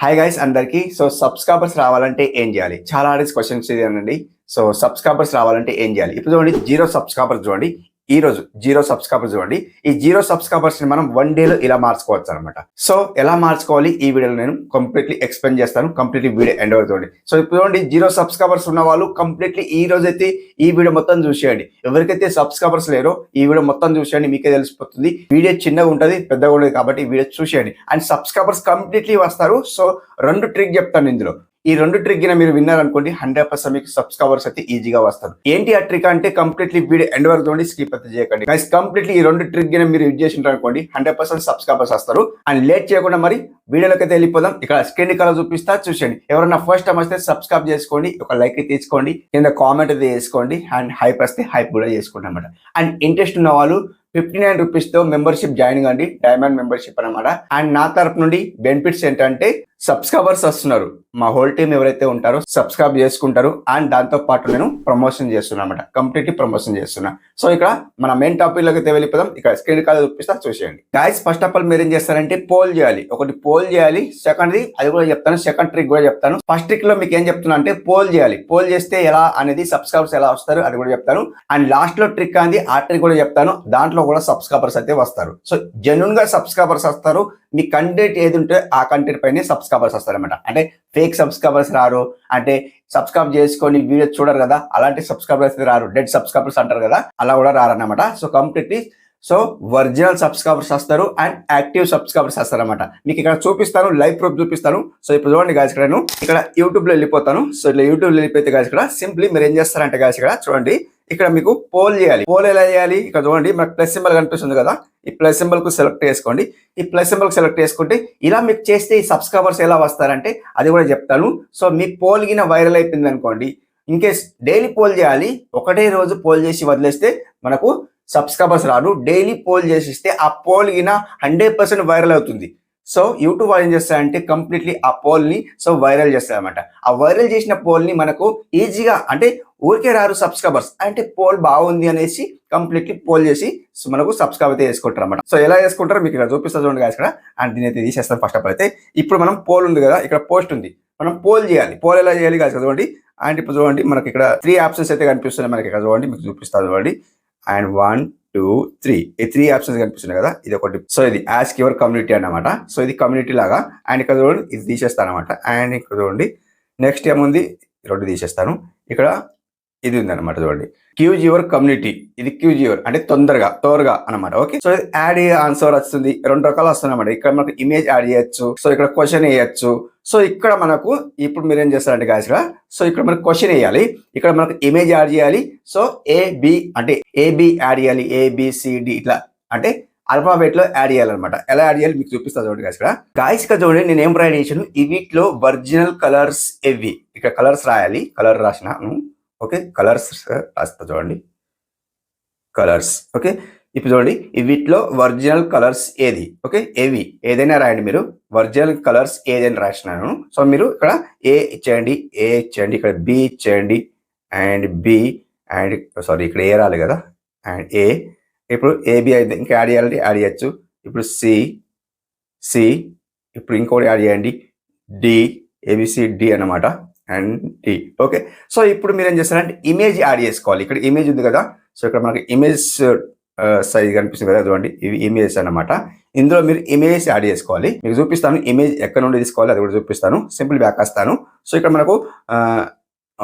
Hi guys అందరికి. So subscribers రావాలంటే ఏం చేయాలి? చాలా ఆడేసి క్వశ్చన్స్ ఇదేనండి. సో సబ్స్క్రైబర్స్ రావాలంటే ఏం చేయాలి? ఇప్పుడు చూడండి, జీరో సబ్స్క్రైబర్స్ చూడండి. ఈ రోజు జీరో సబ్స్క్రైబర్స్ చూడండి. ఈ జీరో సబ్స్క్రైబర్స్ ని మనం 1 డేలో ఇలా మార్చుకోవచ్చు అనమాట. సో ఎలా మార్చుకోవాలి ఈ వీడియోలో నేను కంప్లీట్లీ ఎక్స్ప్లెయిన్ చేస్తాను. కంప్లీట్లీ వీడియో ఎండ్ వరకు చూడండి. సో ఇప్పుడు చూడండి, జీరో సబ్స్క్రైబర్స్ ఉన్న వాళ్ళు కంప్లీట్లీ ఈ రోజు అయితే ఈ వీడియో మొత్తం చూసేయండి. ఎవరికైతే సబ్స్క్రైబర్స్ లేరో ఈ వీడియో మొత్తం చూసేయండి, మీకే తెలిసిపోతుంది. వీడియో చిన్నగా ఉంటుంది, పెద్దగా ఉండదు, కాబట్టి వీడియో చూసేయండి. అండ్ సబ్స్క్రైబర్స్ కంప్లీట్లీ వస్తారు. సో 2 ట్రిక్ చెప్తాను ఇందులో. ఈ 2 ట్రిక్ మీరు విన్నారనుకోండి, 100% మీకు సబ్స్క్రైబర్స్ అయితే ఈజీగా వస్తారు. ఏంటి ఆ ట్రిక్ అంటే కంప్లీట్లీ వీడియో ఎండ్ వరకు చూడండి, స్కిప్ అయితే చేయకండి గైస్. కంప్లీట్లీ ఈ 2 ట్రిక్ మీరు యూజ్ చేసింటారు అనుకోండి, 100% సబ్స్క్రైబర్స్ వస్తారు. అండ్ లేట్ చేయకుండా మరి వీడియోలోకి అయితే వెళ్ళిపోదాం. ఇక్కడ స్క్రీన్ కలర్ చూపిస్తా, చూసేయండి. ఎవరైనా ఫస్ట్ టైం వస్తే సబ్స్క్రైబ్ చేసుకోండి, ఒక లైక్ తీసుకోండి, కింద కామెంట్ అయితే చేసుకోండి, అండ్ హైప్ వస్తే హైప్ కూడా చేసుకోండి అనమాట. అండ్ ఇంట్రెస్ట్ ఉన్న వాళ్ళు 59 రూపీస్తో మెంబర్షిప్ జాయిన్ కండి, డైమండ్ మెంబర్షిప్ అనమాట. అండ్ నా తరపు నుండి బెనిఫిట్స్ ఏంటంటే సబ్స్క్రైబర్స్ వస్తున్నారు, మా హోల్ టీమ్ ఎవరైతే ఉంటారో సబ్స్క్రైబ్ చేసుకుంటారు. అండ్ దాంతో పాటు నేను ప్రమోషన్ చేస్తున్నా అనమాట, కంప్లీట్లీ ప్రమోషన్ చేస్తున్నా. సో ఇక్కడ మన మెయిన్ టాపిక్ లోకి అయితే వెళ్ళిపోదాం. ఇక్కడ స్క్రీన్ కాల్ చూపిస్తా, చూసేయండి గైస్. ఫస్ట్ ఆఫ్ ఆల్ మీరు ఏం చేస్తారంటే పోల్ చేయాలి. ఒకటి పోల్ చేయాలి, సెకండ్ది అది కూడా చెప్తాను, సెకండ్ ట్రిక్ కూడా చెప్తాను. ఫస్ట్ ట్రిక్ లో మీకు ఏం చెప్తున్నా అంటే పోల్ చేయాలి. పోల్ చేస్తే ఎలా అనేది, సబ్స్క్రైబర్స్ ఎలా వస్తారు అది కూడా చెప్తాను. అండ్ లాస్ట్ లో ట్రిక్ అనేది ఆ ట్రిక్ కూడా చెప్తాను. దాంట్లో కూడా సబ్స్క్రైబర్స్ అయితే వస్తారు. సో జెన్యూన్ గా సబ్స్క్రైబర్స్ వస్తారు. మీ కంటెంట్ ఏది ఉంటే ఆ కంటెంట్ పైన సబ్స్క్రైబర్స్ వస్తారనమాట. అంటే ఫేక్ సబ్స్క్రైబర్స్ రారు, అంటే సబ్స్క్రైబ్ చేసుకొని వీడియో చూడరు కదా, అలాంటి సబ్స్క్రైబర్స్ రారు. డెడ్ సబ్స్క్రైబర్స్ అంటారు కదా, అలా కూడా రారన్నమాట. So completely so original subscribers వస్తారు అండ్ యాక్టివ్ సబ్స్క్రైబర్స్ వస్తారనమాట. మీకు ఇక్కడ చూపిస్తాను, లైవ్ ప్రూఫ్ చూపిస్తాను. సో ఇప్పుడు చూడండి గాయస్, ఇక్కడ నేను ఇక్కడ యూట్యూబ్ లో వెళ్ళిపోతాను. సో ఇట్లా యూట్యూబ్ లో వెళ్ళిపోతే గాయస్, ఇక్కడ సింప్లీ మీరు ఏం చేస్తారంటే గాయస్, ఇక్కడ చూడండి, ఇక్కడ మీకు పోల్ చేయాలి. పోల్ ఎలా చేయాలి? ఇక్కడ చూడండి, మనకు ప్లస్ సింబల్ కనిపిస్తుంది కదా, ఈ ప్లస్ సింబల్ కు సెలెక్ట్ చేసుకోండి. ఈ ప్లస్ సింబల్ కు సెలెక్ట్ చేసుకుంటే ఇలా మీకు చేస్తే ఈ సబ్స్క్రైబర్స్ ఎలా వస్తారంటే అది కూడా చెప్తాను. సో మీ పోల్ గిన వైరల్ అయిపోయింది అనుకోండి, ఇన్ కేస్ డైలీ పోల్ చేయాలి. ఒకటే రోజు పోల్ చేసి వదిలేస్తే మనకు సబ్స్క్రైబర్స్ రారు. డైలీ పోల్ చేసిస్తే ఆ పోల్ గిన 100% వైరల్ అవుతుంది. సో యూట్యూబ్ ఏం చేస్తారంటే కంప్లీట్లీ ఆ పోల్ ని సో వైరల్ చేస్తారనమాట. ఆ వైరల్ చేసిన పోల్ ని మనకు ఈజీగా, అంటే ఊరికే రారు సబ్స్క్రైబర్స్, అంటే పోల్ బాగుంది అనేసి కంప్లీట్లీ పోల్ చేసి సో మనకు సబ్స్క్రైబ్ అయితే చేసుకుంటారు అనమాట. సో ఎలా చేసుకుంటారో మీకు ఇక్కడ చూపిస్తా చూడండి ఇక్కడ. అండ్ దీని అయితే తీసేస్తాను. ఫస్ట్ ఆఫ్ ఆల్ అయితే ఇప్పుడు మనం పోల్ ఉంది కదా, ఇక్కడ పోస్ట్ ఉంది, మనం పోల్ చేయాలి. పోల్ ఎలా చేయాలి కాదు చూడండి. అండ్ ఇప్పుడు చూడండి, మనకి ఇక్కడ 3 ఆప్షన్స్ అయితే కనిపిస్తున్నాయి మనకి. ఇక్కడ చూడండి, మీకు చూపిస్తాను చూడండి. అండ్ 1 2 3 ఈ 3 ఆప్షన్స్ కనిపిస్తున్నాయి కదా, ఇది ఒకటి. సో ఇది ఆస్క్ యువర్ కమ్యూనిటీ అన్నమాట. సో ఇది కమ్యూనిటీ లాగా. అండ్ ఇక్కడ చూడండి, ఇది తీసేస్తాను అనమాట. అండ్ ఇక్కడ చూడండి, నెక్స్ట్ ఏముంది, 2 తీసేస్తాను. ఇక్కడ ఇది ఉంది అనమాట. చూడండి, క్యూజ్ యువర్ కమ్యూనిటీ. ఇది క్యూజ్ యువర్ అంటే త్వరగా అనమాట. ఓకే, సో యాడ్ ఆన్సర్ వస్తుంది, 2 రకాలు వస్తుంది అనమాట. ఇక్కడ మనకు ఇమేజ్ యాడ్ చేయొచ్చు, సో ఇక్కడ క్వశ్చన్ వేయచ్చు. సో ఇక్కడ మనకు ఇప్పుడు మీరు ఏం చేస్తారంటే గాయస్, సో ఇక్కడ మనకు క్వశ్చన్ వేయాలి, ఇక్కడ మనకు ఇమేజ్ యాడ్ చేయాలి. సో ఏబి అంటే ఏబి యాడ్ చేయాలి, ఏబిసిడి ఇట్లా అంటే అల్ఫాబెట్ లో యాడ్ చేయాలన్నమాట. ఎలా యాడ్ చేయాలి మీకు చూపిస్తా చూడండి గాయస్. ఇక్కడ చూడండి, నేను ఏం రాయ్ చేసాను, ఈ వీటిలో ఒరిజినల్ కలర్స్ ఇవి. ఇక్కడ కలర్స్ రాయాలి, కలర్ రాసినాను. ఓకే, కలర్స్ రాస్తా చూడండి, కలర్స్. ఓకే, ఇప్పుడు చూడండి, వీటిలో ఒరిజినల్ కలర్స్ ఏది. ఓకే, ఏవి ఏదైనా రాయండి మీరు, ఒరిజినల్ కలర్స్ ఏదైనా రాసినాను. సో మీరు ఇక్కడ ఏ ఇచ్చేయండి, ఏ ఇచ్చేయండి, ఇక్కడ బి ఇచ్చేయండి, అండ్ బి, అండ్ సారీ ఇక్కడ ఏ రాలి కదా, అండ్ ఏ. ఇప్పుడు ఏబి అయితే ఇంకా యాడ్ చేయాలంటే యాడ్ చేయొచ్చు. ఇప్పుడు సి, ఇప్పుడు ఇంకోటి యాడ్ చేయండి, డి, ఏబిసిడి అన్నమాట, అండ్ డి. ఓకే, సో ఇప్పుడు మీరు ఏం చేస్తారంటే ఇమేజ్ యాడ్ చేసుకోవాలి. ఇక్కడ ఇమేజ్ ఉంది కదా, సో ఇక్కడ మనకి ఇమేజ్ సైజ్ కనిపిస్తుంది కదా, చూడండి, ఇవి ఇమేజ్ అన్నమాట. ఇందులో మీరు ఇమేజ్ యాడ్ చేసుకోవాలి. మీకు చూపిస్తాను ఇమేజ్ ఎక్కడ నుండి తీసుకోవాలి, అది కూడా చూపిస్తాను. సింపుల్ బ్యాక్ వస్తాను. సో ఇక్కడ మనకు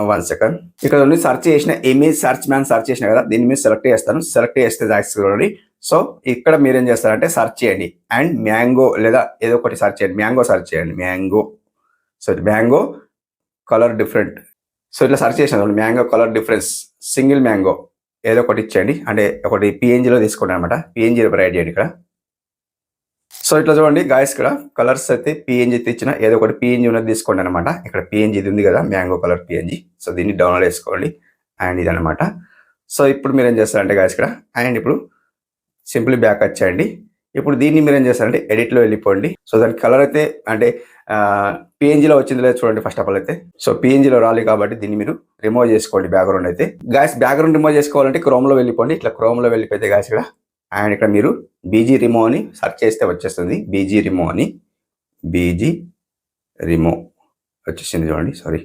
1 సెకండ్, ఇక్కడ నుండి సెర్చ్ చేసిన ఇమేజ్, సెర్చ్ మ్యాన్ సెర్చ్ చేసిన కదా, దీన్ని మీరు సెలెక్ట్ చేస్తాను. సెలెక్ట్ చేస్తే చూడండి, సో ఇక్కడ మీరు ఏం చేస్తారంటే సెర్చ్ చేయండి, అండ్ మ్యాంగో లేదా ఏదో ఒకటి సెర్చ్ చేయండి, మ్యాంగో సెర్చ్ చేయండి, mango. So mango colour different. So ఇట్లా సెర్చ్ చేసిన mango colour difference, single mango ఏదో ఒకటి ఇచ్చేయండి, అంటే ఒకటి పిఎన్జిలో తీసుకోండి అనమాట. పిఎన్జిలో రైట్ చేయండి ఇక్కడ. సో ఇట్లా చూడండి గాయస్, ఇక్కడ కలర్స్ అయితే పిఎన్జి ఇచ్చిన ఏదో ఒకటి పిఎన్జి ఉన్నది తీసుకోండి అనమాట. ఇక్కడ పిఎన్జి ఇది ఉంది కదా, మ్యాంగో కలర్ పిఎన్జి. సో దీన్ని డౌన్లోడ్ చేసుకోండి, అండ్ ఇది అనమాట. సో ఇప్పుడు మీరు ఏం చేస్తారంటే గాయస్ ఇక్కడ, అండ్ ఇప్పుడు సింపుల్ బ్యాక్ వచ్చేయండి. ఇప్పుడు దీన్ని మీరు ఏం చేస్తారంటే ఎడిట్లో వెళ్ళిపోండి. సో దానికి కలర్ అయితే అంటే పిఎన్జిలో వచ్చింది లేదు చూడండి. ఫస్ట్ ఆఫ్ ఆల్ అయితే సో పిఎన్జిలో రాలి కాబట్టి దీన్ని మీరు రిమూవ్ చేసుకోండి బ్యాక్గ్రౌండ్ అయితే. గాయస్ బ్యాక్గ్రౌండ్ రిమూవ్ చేసుకోవాలంటే క్రోమ్లో వెళ్ళిపోండి. ఇట్లా క్రోమ్లో వెళ్ళిపోతే గాయస్ ఇక్కడ, అండ్ ఇక్కడ మీరు బీజీ రిమూవ్ అని సెర్చ్ చేస్తే వచ్చేస్తుంది. బీజీ రిమూవ్ అని, బీజీ రిమూవ్ వచ్చేసింది చూడండి, సారీ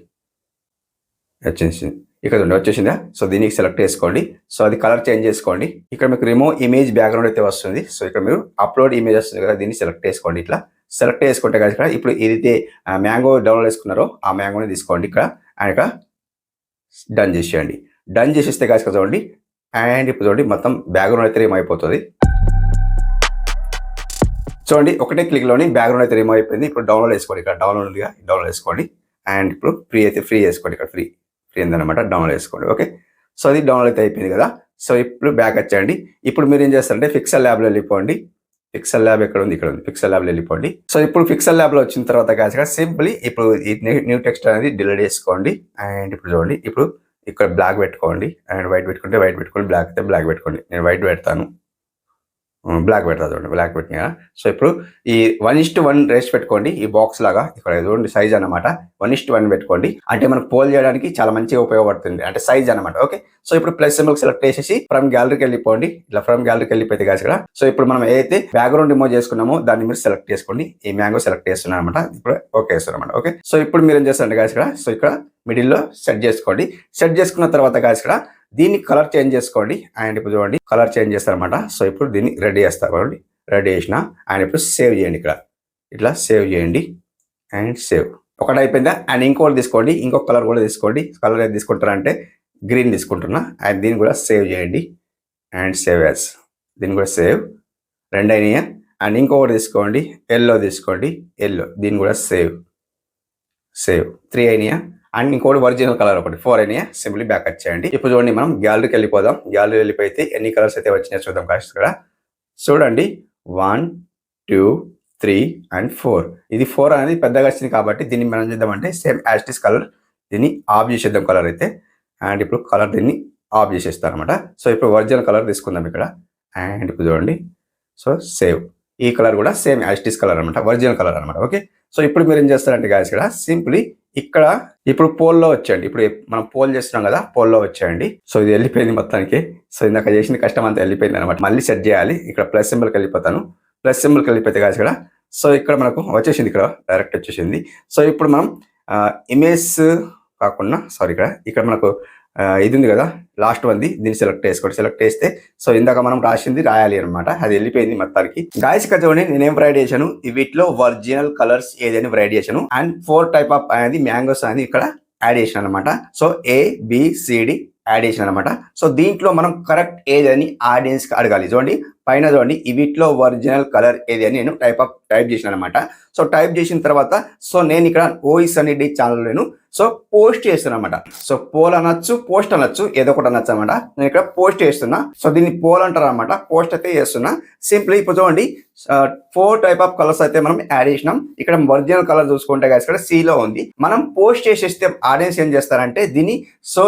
వచ్చేసింది ఇక్కడ చూడండి వచ్చేసిందా. సో దీనికి సెలెక్ట్ చేసుకోండి. సో అది కలర్ చేంజ్ చేసుకోండి. ఇక్కడ మీకు రిమూవ్ ఇమేజ్ బ్యాక్గ్రౌండ్ అయితే వస్తుంది. సో ఇక్కడ మీరు అప్లోడ్ ఇమేజ్ వస్తుంది కదా, దీన్ని సెలెక్ట్ చేసుకోండి. ఇట్లా సెలెక్ట్ చేసుకుంటే కదా ఇక్కడ ఇప్పుడు ఏదైతే మ్యాంగో డౌన్లోడ్ చేసుకున్నారో ఆ మ్యాంగోని తీసుకోండి ఇక్కడ అండ్ ఇక్కడ డన్ చేసేయండి. డన్ చేసేస్తే కాదు చూడండి, అండ్ ఇప్పుడు చూడండి మొత్తం బ్యాక్గ్రౌండ్ అయితే రిమూవ్ అయిపోతుంది. చూడండి ఒకటే క్లిక్లోని బ్యాక్గ్రౌండ్ అయితే రిమూవ్ అయిపోయింది. ఇప్పుడు డౌన్లోడ్ చేసుకోండి, ఇక్కడ డౌన్లోడ్ ఉందిగా డౌన్లోడ్ చేసుకోండి. అండ్ ఇప్పుడు ఫ్రీ అయితే ఫ్రీ చేసుకోండి, ఇక్కడ ఫ్రీ ఉందన్నమాట, డౌన్లోడ్ చేసుకోండి. ఓకే, సో అది డౌన్లోడ్ అయితే అయిపోయింది కదా. సో ఇప్పుడు బ్యాక్ వచ్చేయండి. ఇప్పుడు మీరు ఏం చేస్తారంటే పిక్సెల్ ల్యాబ్లో వెళ్ళిపోండి. పిక్సెల్ ల్యాబ్ ఎక్కడ ఉంది, ఇక్కడ ఉంది, పిక్సెల్ ల్యాబ్లో వెళ్ళిపోండి. సో ఇప్పుడు పిక్సెల్ ల్యాబ్లో వచ్చిన తర్వాత కాదు సింప్లీ ఇప్పుడు ఈ న్యూ టెక్స్ట్ అనేది డిలీట్ చేసుకోండి. అండ్ ఇప్పుడు చూడండి ఇప్పుడు ఇక్కడ బ్లాక్ పెట్టుకోండి అండ్ వైట్ పెట్టుకుంటే వైట్ పెట్టుకోండి, బ్లాక్ అయితే బ్లాక్ పెట్టుకోండి. నేను వైట్ పెడతాను, బ్లాక్ పెడతా చూడండి, బ్లాక్ పెట్టినా. సో ఇప్పుడు ఈ 1:1 రేస్ పెట్టుకోండి. ఈ బాక్స్ లాగా ఇక్కడ చూడండి సైజ్ అనమాట 1:1 పెట్టుకోండి. అంటే మనకు పోల్ చేయడానికి చాలా మంచిగా ఉపయోగపడుతుంది, అంటే సైజ్ అనమాట. ఓకే, సో ఇప్పుడు ప్లస్ సింబల్ సెలెక్ట్ చేసేసి ఫ్రమ్ గ్యాలరీకి వెళ్ళిపోండి. ఇలా ఫ్రమ్ గ్యాలరీకి వెళ్ళిపోతే కాదు ఇక్కడ. సో ఇప్పుడు మనం ఏదైతే బ్యాక్గ్రౌండ్ రిమూవ్ చేసుకున్నామో దాన్ని మీరు సెలెక్ట్ చేసుకోండి. ఈ మ్యాంగో సెలెక్ట్ చేస్తున్నాను అనమాట. ఇప్పుడు ఓకే చేస్తున్నాను అనమాట. ఓకే, సో ఇప్పుడు మీరు ఏం చేస్తారంటే కాదు ఇక్కడ, సో ఇక్కడ మిడిల్లో సెట్ చేసుకోండి. సెట్ చేసుకున్న తర్వాత కాదు ఇక్కడ దీన్ని కలర్ చేంజ్ చేసుకోండి. అండ్ ఇప్పుడు చూడండి కలర్ చేంజ్ చేస్తారనమాట. సో ఇప్పుడు దీన్ని రెడీ చేస్తారు, రెడీ చేసిన. అండ్ ఇప్పుడు సేవ్ చేయండి, ఇక్కడ ఇట్లా సేవ్ చేయండి అండ్ సేవ్. ఒకటి అయిపోయిందా. అండ్ ఇంకోటి తీసుకోండి, ఇంకొక కలర్ కూడా తీసుకోండి. కలర్ ఏది తీసుకుంటారంటే గ్రీన్ తీసుకుంటున్నా. అండ్ దీన్ని కూడా సేవ్ చేయండి అండ్ సేవ్ యాజ్, దీన్ని కూడా సేవ్. 2 అయినాయా. అండ్ ఇంకొకటి తీసుకోండి, ఎల్లో తీసుకోండి, ఎల్లో, దీన్ని కూడా సేవ్ 3 అయినాయా. అండ్ ఇంకోటి ఒరిజినల్ కలర్ ఒకటి 4 అయినాయా. సింప్లీ బ్యాక్ వచ్చేయండి. ఇప్పుడు చూడండి మనం గ్యాలరీకి వెళ్ళిపోదాం. గ్యాలరీ వెళ్ళిపోతే ఎన్ని కలర్స్ అయితే వచ్చినాయో చూద్దాం కాస్ట్ ఇక్కడ. చూడండి 1 2 3 అండ్ 4. ఇది 4 అనేది పెద్దగా వచ్చింది కాబట్టి దీన్ని మనం చేద్దామంటే సేమ్ యాస్టిస్ కలర్ దీన్ని ఆఫ్ చేసేద్దాం కలర్ అయితే. అండ్ ఇప్పుడు కలర్ దీన్ని ఆఫ్ చేసేస్తాం అనమాట. సో ఇప్పుడు ఒరిజినల్ కలర్ తీసుకుందాం ఇక్కడ. అండ్ ఇప్పుడు చూడండి సో సేవ్. ఈ కలర్ కూడా సేమ్ యాస్టిస్ కలర్ అనమాట, ఒరిజినల్ కలర్ అనమాట. ఓకే, సో ఇప్పుడు మీరు ఏం చేస్తారంటే గాయస్ ఇక్కడ సింప్లీ ఇక్కడ ఇప్పుడు పోల్లో వచ్చేయండి. ఇప్పుడు మనం పోల్ చేస్తున్నాం కదా, పోల్లో వచ్చేయండి. సో ఇది వెళ్ళిపోయింది మొత్తానికి. సో ఇందాక చేసిన కష్టం అంతా వెళ్ళిపోయింది అనమాట. మళ్ళీ సెట్ చేయాలి. ఇక్కడ ప్లస్ సింబల్కి వెళ్ళిపోతాను. ప్లస్ సింబల్కి వెళ్ళిపోతే గాయస్ ఇక్కడ సో ఇక్కడ మనకు వచ్చేసింది, ఇక్కడ డైరెక్ట్ వచ్చేసింది. సో ఇప్పుడు మనం ఇమేజ్ కాకుండా సారీ ఇక్కడ మనకు ఇది ఉంది కదా లాస్ట్ ఉంది, దీన్ని సెలెక్ట్ చేసుకోండి. సెలెక్ట్ చేస్తే సో ఇందాక మనం రాసింది రాయాలి అనమాట, అది వెళ్ళిపోయింది మొత్తానికి. గాయస్ ఇక్కడ చూడండి నేనేం రైడ్ చేశాను, వీటిలో ఒరిజినల్ కలర్స్ ఏదైనా రైడ్ చేశాను. అండ్ 4 టైప్ ఆఫ్ అనేది మ్యాంగోస్ అనేది ఇక్కడ యాడ్ చేసిన అనమాట. సో ABCD యాడ్ చేసిన అనమాట. సో దీంట్లో మనం కరెక్ట్ ఏదని ఆడియన్స్ కి అడగాలి. చూడండి పైన చూడండి వీటిలో ఒరిజినల్ కలర్ ఏది అని నేను టైప్ చేసిన అనమాట. సో టైప్ చేసిన తర్వాత సో నేను ఇక్కడ ఓయిస్ అనేది ఛానల్ నేను సో పోస్ట్ చేస్తున్నా అనమాట. సో పోల్ అనొచ్చు, పోస్ట్ అనొచ్చు, ఏదో ఒకటి అనొచ్చు అనమాట. నేను ఇక్కడ పోస్ట్ చేస్తున్నా. సో దీన్ని పోల్ అంటారు అనమాట, పోస్ట్ అయితే చేస్తున్నా. సింప్లీ ఇప్పుడు చూడండి 4 టైప్ ఆఫ్ కలర్స్ అయితే మనం యాడ్ చేసినాం. ఇక్కడ ఒరిజినల్ కలర్ చూసుకుంటే కదా ఇక్కడ C లో ఉంది. మనం పోస్ట్ చేసేస్తే ఆడియన్స్ ఏం చేస్తారంటే దీన్ని సో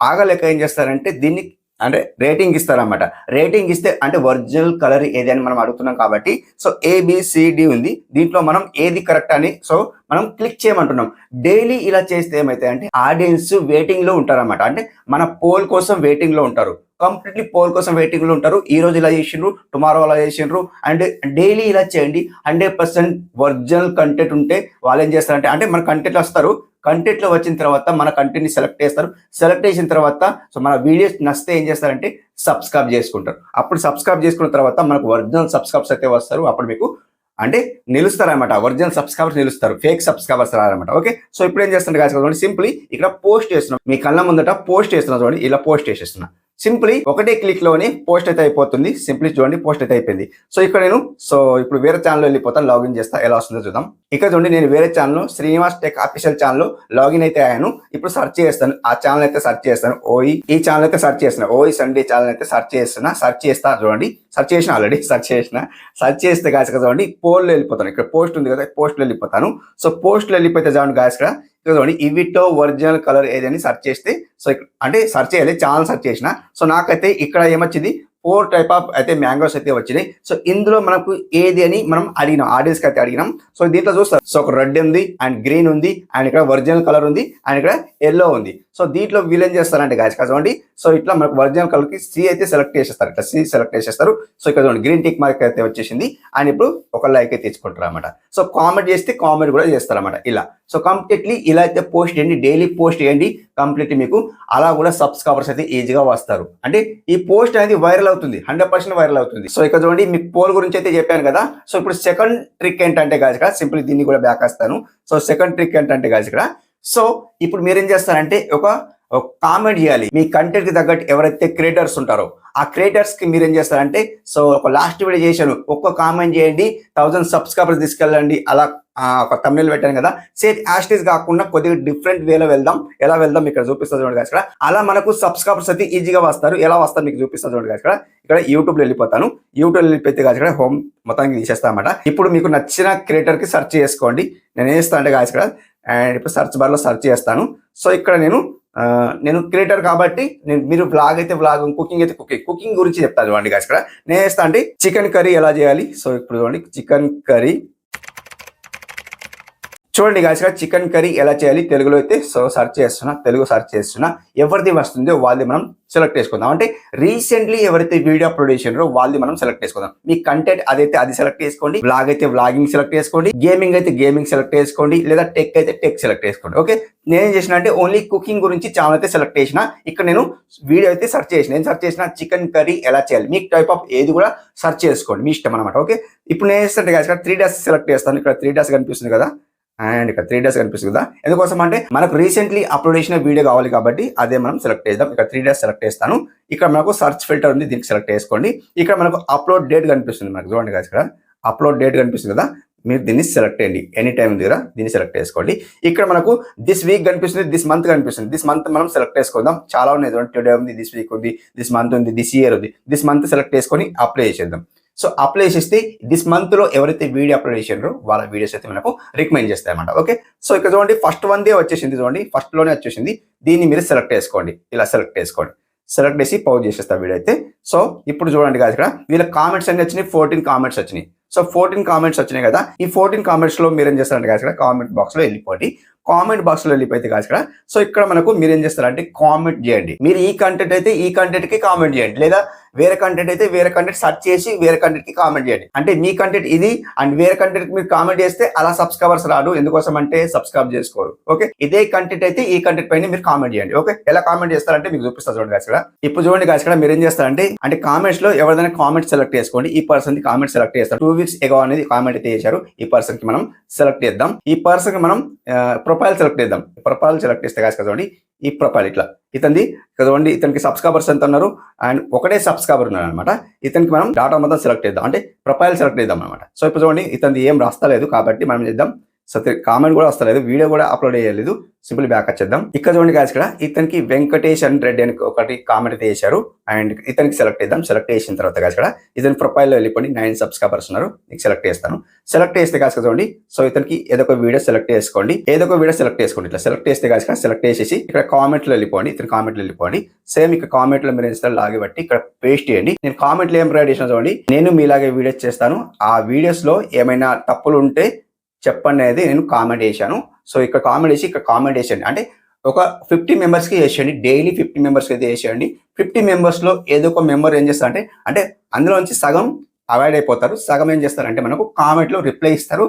ఆగలేక ఏం చేస్తారంటే దీన్ని అంటే రేటింగ్ ఇస్తారన్నమాట. రేటింగ్ ఇస్తే అంటే ఒరిజినల్ కలర్ ఏది అని మనం అడుగుతున్నాం కాబట్టి సో ABCD ఉంది. దీంట్లో మనం ఏది కరెక్ట్ అని సో మనం క్లిక్ చేయమంటున్నాం. డైలీ ఇలా చేస్తే ఏమైతే అంటే ఆడియన్స్ వెయిటింగ్ లో ఉంటారన్నమాట. అంటే మన పోల్ కోసం వెయిటింగ్ లో ఉంటారు, కంప్లీట్లీ పోల్ కోసం వెయిటింగ్ లో ఉంటారు. ఈ రోజు ఇలా చేసిండ్రు, టుమారో అలా చేసిండ్రు. అండ్ డైలీ ఇలా చేయండి. 100% ఒరిజినల్ కంటెంట్ ఉంటే వాళ్ళు ఏం చేస్తారంటే అంటే మన కంటెంట్ వస్తారు. కంటెంట్ లో వచ్చిన తర్వాత మన కంటెంట్ ని సెలెక్ట్ చేస్తారు. సెలెక్ట్ చేసిన తర్వాత సో మన వీడియోస్ నచ్చితే ఏం చేస్తారంటే సబ్స్క్రైబ్ చేసుకుంటారు. అప్పుడు సబ్స్క్రైబ్ చేసుకున్న తర్వాత మనకు ఒరిజినల్ సబ్స్క్రైబర్స్ అయితే వస్తారు. అప్పుడు మీకు అంటే నిలుస్తారనమాట, ఒరిజినల్ సబ్స్క్రైబర్స్ నిలుస్తారు, ఫేక్ సబ్స్క్రైబర్స్ రారనమాట. ఓకే, సో ఇప్పుడు ఏం చేస్తున్నా చూడండి సింప్లీ ఇక్కడ పోస్ట్ చేస్తున్నాం. మీ కళ్ళ ముందట పోస్ట్ చేస్తున్నా చూడండి, ఇలా పోస్ట్ చేసేస్తున్నా. సింప్లీ ఒకటే క్లిక్ లోనే పోస్ట్ అయితే అయిపోతుంది. సింప్లీ చూడండి పోస్ట్ అయితే అయిపోయింది. సో ఇక్కడ నేను సో ఇప్పుడు వేరే ఛానల్ వెళ్ళిపోతాను, లాగిన్ చేస్తా, ఎలా వస్తుందో చూద్దాం. ఇక్కడ చూడండి నేను వేరే channel Srinivas tech official channel login అయితే అయ్యాను. ఇప్పుడు సెర్చ్ చేస్తాను, ఆ ఛానల్ అయితే సెర్చ్ చేస్తాను. ఈ ఛానల్ అయితే సెర్చ్ చేస్తున్నా, ఓయి సండే ఛానల్ అయితే సెర్చ్ చేస్తున్నా. సెర్చ్ చేస్తా చూడండి, సెర్చ్ చేసిన ఆల్రెడీ సెర్చ్ చేస్తే గాయస్ చూడండి పోల్లో వెళ్ళిపోతాను. ఇక్కడ పోస్ట్ ఉంది కదా, పోస్ట్లో వెళ్ళిపోతాను. సో పోస్ట్లో వెళ్ళిపోతే చూడండి గాయస్ చూడండి వీటిలో ఒరిజినల్ కలర్ ఏదని సెర్చ్ చేస్తే సో అంటే సెర్చ్ చేయాలి, ఛానల్ సెర్చ్ చేసిన. సో నాకైతే ఇక్కడ ఏమొచ్చింది 4 టైప్ ఆఫ్ అయితే మ్యాంగోస్ అయితే వచ్చినాయి. సో ఇందులో మనకు ఏది అని మనం అడిగినాం, ఆడియన్స్ కి అయితే అడిగినాం. సో దీంట్లో చూస్తారు సో ఒక రెడ్ ఉంది అండ్ గ్రీన్ ఉంది అండ్ ఇక్కడ ఒరిజినల్ కలర్ ఉంది అండ్ ఇక్కడ ఎల్లో ఉంది. సో దీంట్లో వీళ్ళు ఏం చేస్తారంటే గాయస్ చూడండి సో ఇట్లా మనకు ఒరిజినల్ కలర్ కి C అయితే సెలెక్ట్ చేసేస్తారు, ఇట్లా C సెలెక్ట్ చేసేస్తారు. సో ఇక్కడ చూడండి గ్రీన్ టిక్ మార్క్ అయితే వచ్చేసింది. అండ్ ఇప్పుడు ఒక లైక్ అయితే తెచ్చుకుంటారు అనమాట. సో కామెంట్ చేస్తే కామెంట్ కూడా చేస్తారు అనమాట. ఇలా సో కంప్లీట్లీ ఇలా అయితే పోస్ట్ చేయండి, డైలీ పోస్ట్ చేయండి కంప్లీట్లీ మీకు అలా కూడా సబ్స్క్రైబర్స్ అయితే ఈజీగా వస్తారు. అంటే ఈ పోస్ట్ అనేది వైరల్ అవుతుంది, 100% వైరల్ అవుతుంది. సో ఇక్కడ చూడండి మీకు పోల్ గురించి అయితే చెప్పాను కదా. సో ఇప్పుడు సెకండ్ ట్రిక్ ఏంటంటే గాయస్ ఇక్కడ సింపుల్ దీన్ని కూడా బ్యాక్ వస్తాను. సో సెకండ్ ట్రిక్ ఏంటంటే గాయస్ ఇక్కడ సో ఇప్పుడు మీరేం చేస్తారంటే ఒక కామెంట్ చేయాలి. మీ కంటెంట్ కి తగ్గట్టు ఎవరైతే క్రియేటర్స్ ఉంటారో ఆ క్రియేటర్స్ కి మీరేం చేస్తారంటే సో ఒక లాస్ట్ వీడియో చేశాను, ఒక్క కామెంట్ చేయండి, 1000 సబ్స్క్రైబర్స్ తీసుకెళ్ళండి, అలా ఒక తమిళ పెట్టాను కదా. సేమ్ యాస్టీస్ కాకుండా కొద్దిగా డిఫరెంట్ వేలో వెళ్దాం. ఎలా వెళ్దాం ఇక్కడ చూపిస్తుంది చూడండి ఇక్కడ. అలా మనకు సబ్స్క్రైబర్స్ అయితే ఈజీగా వస్తారు. ఎలా వస్తారు మీకు చూపిస్తుంది చూడండి ఇక్కడ. ఇక్కడ యూట్యూబ్ లో వెళ్ళిపోతాను. యూట్యూబ్ లో వెళ్ళిపోతే ఇక్కడ హోమ్ మొత్తానికి తీసేస్తా అన్నమాట. ఇప్పుడు మీకు నచ్చిన క్రియేటర్ కి సెర్చ్ చేసుకోండి. నేను ఏం చేస్తాను అంటే ఇక్కడ అండ్ ఇప్పుడు సెర్చ్ బార్ లో సెర్చ్ చేస్తాను. సో ఇక్కడ నేను క్రియేటర్ కాబట్టి మీరు వ్లాగ్ అయితే వ్లాగ్, కుకింగ్ అయితే కుకింగ్ గురించి చెప్తాను చూడండి గాయస్ ఇక్కడ. నేను చేస్తా అంటే చికెన్ కర్రీ ఎలా చేయాలి. సో ఇప్పుడు చూడండి చికెన్ కర్రీ చూడండి గాయస్ ఇక్కడ చికెన్ కర్రీ ఎలా చేయాలి తెలుగులో అయితే సో సెర్చ్ చేస్తున్నా, తెలుగు సెర్చ్ చేస్తున్నా. ఎవరిది వస్తుందో వాళ్ళది మనం సెలెక్ట్ చేసుకుందాం. అంటే రీసెంట్లీ ఎవరైతే వీడియో అప్లోడ్ చేసినారో వాళ్ళది మనం సెలెక్ట్ చేసుకుందాం. మీ కంటెంట్ అదైతే అది సెలెక్ట్ చేసుకోండి, వ్లాగ్ అయితే వ్లాగింగ్ సెలెక్ట్ చేసుకోండి, గేమింగ్ అయితే గేమింగ్ సెలెక్ట్ చేసుకోండి, లేదా టెక్ అయితే టెక్ సెలెక్ట్ చేసుకోండి. ఓకే, నేనేం చేసిన అంటే ఓన్లీ కుకింగ్ గురించి ఛానల్ అయితే సెలెక్ట్ చేసిన. ఇక్కడ నేను వీడియో అయితే సెర్చ్ చేసిన. నేను సెర్చ్ చేసిన చికెన్ కర్రీ ఎలా చేయాలి. మీకు టైప్ ఆఫ్ ఏది కూడా సెర్చ్ చేసుకోండి, మీ ఇష్టం అనమాట. ఓకే, ఇప్పుడు నేను చేస్తుంటే ఇక్కడ 3 డాష్ సెలెక్ట్ చేస్తాను. ఇక్కడ 3 డాష్ కనిపిస్తుంది కదా, అండ్ ఇక్కడ 3 డాష్ కనిపిస్తుంది కదా. ఎందుకోసం అంటే మనకు రీసెంట్లీ అప్లోడ్ చేసిన వీడియో కావాలి కాబట్టి అదే మనం సెలెక్ట్ చేద్దాం. ఇక్కడ 3 డాష్ సెలెక్ట్ చేస్తాను. ఇక్కడ మనకు సర్చ్ ఫిల్టర్ ఉంది, దీనికి సెలెక్ట్ చేసుకోండి. ఇక్కడ మనకు అప్లోడ్ డేట్ కనిపిస్తుంది మనకు చూడండి కదా. ఇక్కడ అప్లోడ్ డేట్ కనిపిస్తుంది కదా, మీరు దీన్ని సెలెక్ట్ చేయండి. ఎనీ టైం దగ్గర దీన్ని సెలెక్ట్ చేసుకోండి. ఇక్కడ మనకు దిస్ వీక్ కనిపిస్తుంది, దిస్ మంత్ కనిపిస్తుంది. దిస్ మంత్ మనం సెలెక్ట్ చేసుకుందాం. చాలా ఉన్నాయి చూడండి, టుడే ఉంది, దిస్ వీక్ ఉంది, దిస్ మంత్ ఉంది, దిస్ ఇయర్ ఉంది. దిస్ మంత్ సెలెక్ట్ చేసుకొని అప్లై చేసేద్దాం. సో అప్లై చేస్తే దిస్ మంత్ లో ఎవరైతే వీడియో అప్లోడ్ చేసారో వాళ్ళ వీడియోస్ అయితే మనకు రికమెండ్ చేస్తాయి అన్నమాట. ఓకే, సో ఇక్కడ చూడండి ఫస్ట్ వన్దే వచ్చేసింది, చూడండి ఫస్ట్ లోనే వచ్చేసింది. దీన్ని మీరు సెలెక్ట్ చేసుకోండి, ఇలా సెలెక్ట్ చేసుకోండి. సెలెక్ట్ చేసి పౌజ్ చేసేస్తా వీడియో అయితే. సో ఇప్పుడు చూడండి కదా, ఇక్కడ వీళ్ళ కామెంట్స్ అన్ని వచ్చినాయి, 14 కామెంట్స్ వచ్చినాయి. సో 14 కామెంట్స్ వచ్చినాయి కదా. ఈ 14 కామెంట్స్ లో మీరు ఏం చేస్తారంటే కదా, కామెంట్ బాక్స్ లో వెళ్ళిపోండి. కామెంట్ బాక్స్ లో వెళ్ళిపోతే కాదు ఇక్కడ. సో ఇక్కడ మనకు మీరు ఏం చేస్తారంటే కామెంట్ చేయండి. మీరు ఈ కంటెంట్ అయితే ఈ కంటెంట్ కి కామెంట్ చేయండి, లేదా వేరే కంటెంట్ అయితే వేరే కంటెంట్ సెర్చ్ చేసి వేరే కంటెంట్ కి కామెంట్ చేయండి. అంటే మీ కంటెంట్ ఇది అండ్ వేరే కంటెంట్ మీరు కామెంట్ చేస్తే అలా సబ్స్క్రైబర్స్ రాడు. ఎందుకోసం అంటే సబ్స్క్రైబ్ చేసుకోరు. ఓకే, ఇదే కంటెంట్ అయితే ఈ కంటెంట్ పైన మీరు కామెంట్ చేయండి. ఓకే, ఎలా కామెంట్ చేస్తారంటే మీకు చూపిస్తా చూడండి గాయ్స్ ఇక్కడ. ఇప్పుడు చూడండి గాయ్స్ ఇక్కడ మీరు ఏం చేస్తారంటే అంటే కామెంట్స్ లో ఎవరిదైనా కామెంట్ సెలెక్ట్ చేసుకోండి. ఈ పర్సన్ కి కామెంట్ సెలెక్ట్ చేస్తారు. 2 వీక్స్ ఎగో అనేది కామెంట్ అయితే చేశారు. ఈ పర్సన్ కి మనం సెలెక్ట్ చేద్దాం. ఈ పర్సన్ కి మనం ప్రొఫైల్ సెలెక్ట్ చేద్దాం. ప్రొఫైల్ సెలెక్ట్ చేస్తే గాయ్స్ చూడండి ఈ ప్రొఫైల్ ఇట్లా ఇతనిది చూడండి. ఇతనికి సబ్స్క్రైబర్స్ ఎంత ఉన్నారు అండ్ ఒకటే సబ్స్క్రైబర్ ఉన్నారు అనమాట. ఇతనికి మనం డాటా మొత్తం సెలెక్ట్ చేద్దాం, అంటే ప్రొఫైల్ సెలెక్ట్ చేద్దాం అనమాట. సో ఇప్పుడు చూడండి ఇతనిది ఏం రాస్తలేదు కాబట్టి మనం చేద్దాం. సో కామెంట్ కూడా వస్తలేదు, వీడియో కూడా అప్లోడ్ చేయలేదు. సింపుల్ బ్యాక్ వచ్చేద్దాం. ఇక్కడ చూడండి గాయ్స్ ఇక్కడ ఇతనికి వెంకటేష్ అండ్ రెడ్డి అని ఒకటి కామెంట్ అయితే చేశారు అండ్ ఇతనికి సెలెక్ట్ చేద్దాం. సెలెక్ట్ చేసిన తర్వాత గాయ్స్ ఇక్కడ ఇతని ప్రొఫైల్లో వెళ్ళిపోయి 9 సబ్స్క్రైబర్స్ ఉన్నారు. నీకు సెలెక్ట్ చేస్తాను. సెలెక్ట్ చేస్తే గాయ్స్ చూడండి సో ఇతనికి ఏదో ఒక వీడియో సెలెక్ట్ చేసుకోండి. ఏదో ఒక వీడియో సెలెక్ట్ చేసుకోండి. ఇట్లా సెలెక్ట్ చేస్తే గాయ్స్ సెలెక్ట్ చేసేసి ఇక్కడ కామెంట్లో వెళ్ళిపోండి. ఇతని కామెంట్లో వెళ్ళిపోండి. సేమ్ ఇక్కడ కామెంట్ లో మీరు ఇన్స్టాల్ లాగి బట్టి ఇక్కడ పేస్ట్ చేయండి. నేను కామెంట్లో ఏం ప్రొవైడ్ చేసిన చూడండి, నేను మీలాగే వీడియోస్ చేస్తాను. ఆ వీడియోస్ లో ఏమైనా తప్పులు ఉంటే చెప్పండి అనేది నేను కామెంట్ చేశాను. సో ఇక్కడ కామెంట్ చేసి ఇక్కడ కామెంట్ చేసేయండి. అంటే ఒక 50 మెంబర్స్కి చేసేయండి. డైలీ 50 మెంబర్స్కి అయితే చేసేయండి. 50 మెంబర్స్లో ఏదో ఒక మెంబర్ ఏం చేస్తారంటే అంటే అందులోంచి సగం అవాయిడ్ అయిపోతారు, సగం ఏం చేస్తారంటే మనకు కామెంట్లో రిప్లై ఇస్తారు.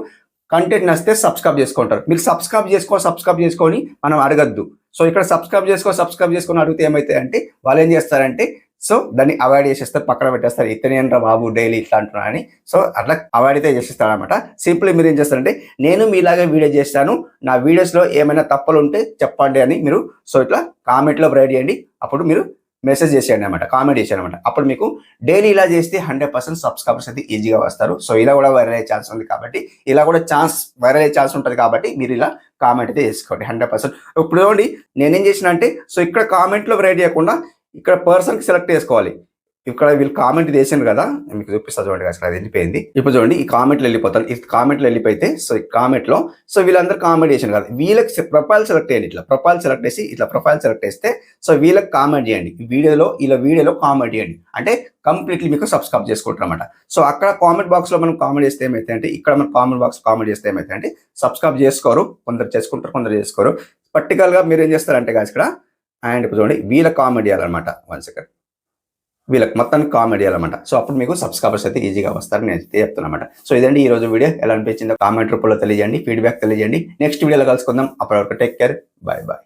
కంటెంట్ నచ్చితే సబ్స్క్రైబ్ చేసుకుంటారు. మీరు సబ్స్క్రైబ్ చేసుకొని మనం అడగద్దు. సో ఇక్కడ సబ్స్క్రైబ్ చేసుకొని అడిగితే ఏమైతే అంటే వాళ్ళు ఏం చేస్తారంటే సో దాన్ని అవాయిడ్ చేసేస్తారు, పక్కన పెట్టేస్తారు. ఇతనేంట్రా బాబు డైలీ ఇట్లా అంటున్నా అని. సో అట్లా అవాయిడ్ అయితే చేసేస్తారు అనమాట. సింపుల్ మీరు ఏం చేస్తారంటే నేను మీలాగే వీడియో చేస్తాను, నా వీడియోస్లో ఏమైనా తప్పులు ఉంటే చెప్పండి అని మీరు సో ఇట్లా కామెంట్లో రైట్ చేయండి. అప్పుడు మీరు మెసేజ్ చేసేయండి అనమాట, కామెంట్ చేసేయండి అనమాట. అప్పుడు మీకు డైలీ ఇలా చేస్తే 100% సబ్స్క్రైబర్స్ అయితే ఈజీగా వస్తారు. సో ఇలా కూడా వైరల్ అయ్యే ఛాన్స్ ఉంది కాబట్టి వైరల్ అయ్యే ఛాన్స్ ఉంటుంది కాబట్టి మీరు ఇలా కామెంట్ అయితే చేసుకోండి 100%. ఇప్పుడు చూడండి నేనేం చేసిన అంటే సో ఇక్కడ కామెంట్లో రైట్ చేయకుండా ఇక్కడ పర్సన్కి సెలెక్ట్ చేసుకోవాలి. ఇక్కడ వీళ్ళు కామెంట్ చేసాను కదా, మీకు చూపిస్తా చూడండి అసలు అది వెళ్ళిపోయింది. ఇప్పుడు చూడండి ఈ కామెంట్లో వెళ్ళిపోతాను. ఈ కామెంట్లో వెళ్ళిపోతే సో ఈ కామెంట్లో సో వీళ్ళందరూ కామెంట్ చేశాను కదా, వీళ్ళకి ప్రొఫైల్ సెలెక్ట్ చేయండి. ఇట్లా ప్రొఫైల్ సెలెక్ట్ చేసి ఇట్లా ప్రొఫైల్ సెలెక్ట్ చేస్తే సో వీళ్ళకి కామెంట్ చేయండి. వీడియోలో కామెంట్ చేయండి. అంటే కంప్లీట్లీ మీకు సబ్స్క్రైబ్ చేసుకుంటారు అనమాట. సో అక్కడ కామెంట్ బాక్స్ లో మనం కామెంట్ చేస్తే ఏమైతే అంటే ఇక్కడ మనం కామెంట్ బాక్స్ కామెంట్ చేస్తే ఏమైతే అంటే సబ్స్క్రైబ్ చేసుకోరు, కొందరు చేసుకుంటారు, కొందరు చేసుకోరు. పర్టికులర్ గా మీరు ఏం చేస్తారంటే గాయ్స్ ఇక్కడ అండ్ ఇప్పుడు చూడండి వీళ్ళ కామెంట్ చేయాలన్నమాట. 1 సెకండ్ వీళ్ళకి మొత్తానికి కామెంట్ చేయాలన్నమాట. సో అప్పుడు మీకు సబ్స్క్రైబర్స్ అయితే ఈజీగా వస్తారని నేను చెప్తానమాట. సో ఇదండి ఈ రోజు వీడియో. ఎలా అనిపించిందో కామెంట్ రూపంలో తెలియజేయండి, ఫీడ్బ్యాక్ తెలియజేయండి. నెక్స్ట్ వీడియోలో కలుసుకుందాం. అప్పటి వరకు టేక్ కేర్, బాయ్ బాయ్.